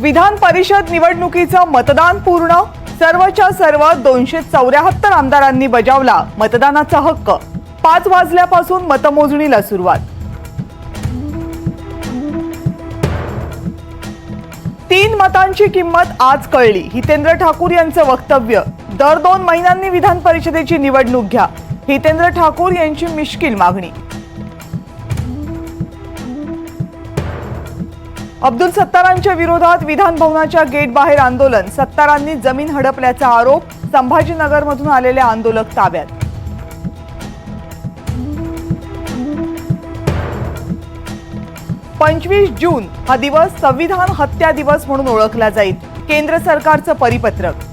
विधान परिषद निवडणुकीचं मतदान पूर्ण, सर्वच्या सर्व 274 आमदारांनी बजावला मतदानाचा हक्क। 5 वाजल्यापासून मतमोजणीला सुरुवात। 3 मतांची किंमत आज कळली, हितेंद्र ठाकूर यांचं वक्तव्य। दर 2 महिन्यांनी विधान परिषदेची निवडणूक घ्या, हितेंद्र ठाकूर यांची मिश्कील मागणी। अब्दुल सत्तारांच्या विरोधात विधान भवनाच्या गेट बाहेर आंदोलन, सत्तारांनी जमीन हडपल्याचा आरोप, संभाजीनगरमधून आलेले आंदोलक ताब्यात। पंचवीस जून हा दिवस संविधान हत्या दिवस म्हणून ओळखला जाईल, केंद्र सरकारचं परिपत्रक।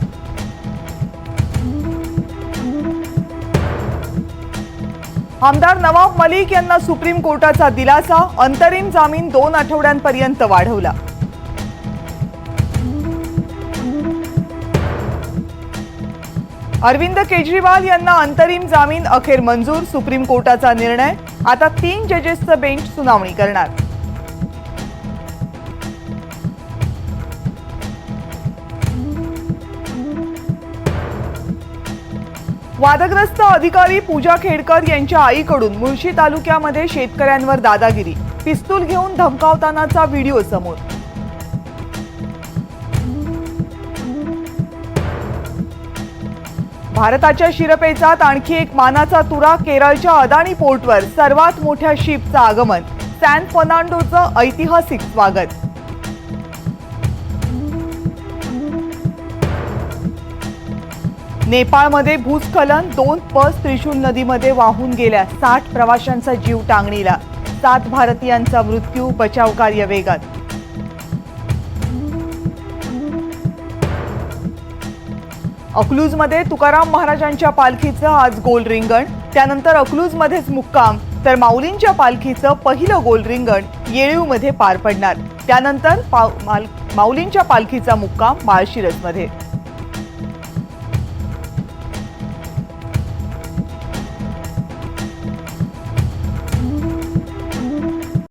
आमदार नवाब मलिक यांना सुप्रीम कोर्टाचा दिलासा, अंतरिम जामीन 2 आठवड्यांपर्यंत वाढवला। अरविंद केजरीवाल यांना अंतरिम जामीन अखेर मंजूर, सुप्रीम कोर्टाचा निर्णय। आता 3 जजेसचं बेंच सुनावणी करणार। वादग्रस्त अधिकारी पूजा खेडकर यांच्या आईकडून मुळशी तालुक्यामध्ये शेतकऱ्यांवर दादागिरी, पिस्तूल घेऊन धमकावतानाचा व्हिडिओ समोर। भारताच्या शिरपेचात आणखी एक मानाचा तुरा, केरळच्या अदानी पोर्टवर सर्वात मोठ्या शिपचं आगमन, सॅन फर्नांडोचं ऐतिहासिक स्वागत। नेपाळमध्ये भूस्खलन, 2 बस त्रिशूल नदीमध्ये वाहून गेल्या, 60 प्रवाशांचा जीव टांगणीला, 7 भारतीयांचा मृत्यू, बचाव कार्य वेगात। अकलूजमध्ये तुकाराम महाराजांच्या पालखीचं आज गोल रिंगण, त्यानंतर अकलूजमध्येच मुक्काम, तर माऊलींच्या पालखीचं पहिलं गोल रिंगण येळूमध्ये पार पडणार, त्यानंतर माऊलींच्या पालखीचा मुक्काम माळशिरसमध्ये।